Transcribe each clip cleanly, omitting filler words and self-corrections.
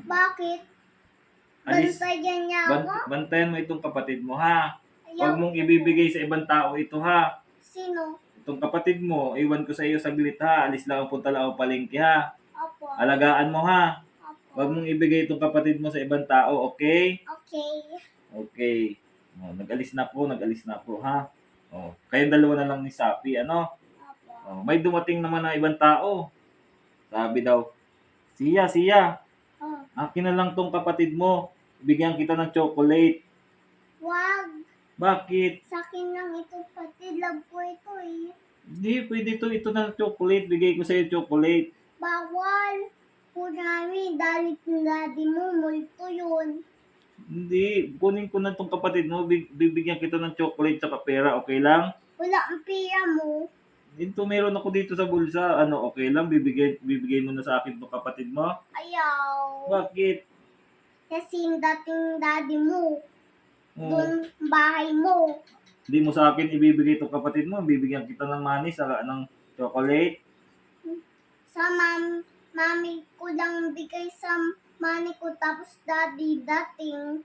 Bakit? Alis, Bantayan niya ako? bantayan mo itong kapatid mo, ha? Huwag Ayaw mong ko po. ibibigay sa ibang tao ito, ha? Sino? Itong kapatid mo, iwan ko sa iyo saglit, ha? Alis lang, punta lang ako palengke, ha? Opo. Alagaan mo, ha? Huwag Opo. mong ibigay itong kapatid mo sa ibang tao, okay? Okay. Okay. Oh, nag-alis na po, ha? Oh, kayong dalawa na lang ni Sapi, ano? Opo. Oh, may dumating naman na ibang tao. Sabi daw, Siya, Oh. akin na lang tong kapatid mo. Bigyan kita ng chocolate. Wag. Bakit? Sa akin lang ito, pati love ko ito eh. Hindi, pwede ito na chocolate. Bigay ko sa'yo chocolate. Bawal. Kunwari, dalit ng daddy mo, multo yun. Hindi, kunin ko na tong kapatid mo. Bibigyan kita ng chocolate tsaka pera, okay lang? Wala ang pera mo. Dito, meron ako dito sa bulsa. Ano, okay lang? Bibigay mo na sa akin tong kapatid mo? Ayaw. Bakit? Kasi yung dating daddy mo, Hmm. doon bahay mo. Hindi mo sa akin ibibigay itong kapatid mo. Bibigyan kita ng money sa ng chocolate. Sa mami ko lang bigay sa mami ko, tapos daddy dating,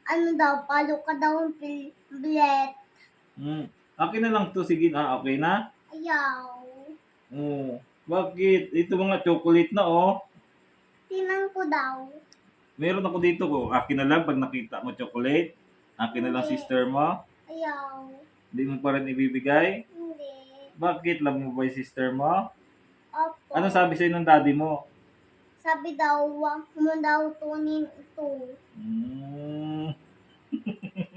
ano daw, palo ka daw ang bilet. Akin na lang to. Sige na, okay na? Ayaw. Oh, bakit? Ito mga chocolate na, oh. Tinan ko daw. Meron ako dito ko. Akin na lang pag nakita mo chocolate. Akin na lang, Hindi. sister mo. Ayaw. Hindi mo pa rin ibibigay. Hindi. Bakit? Love mo ba yung sister mo? Opo. Ano sabi sa'yo ng daddy mo? Sabi daw, wag mo daw tunin ito. Hmm,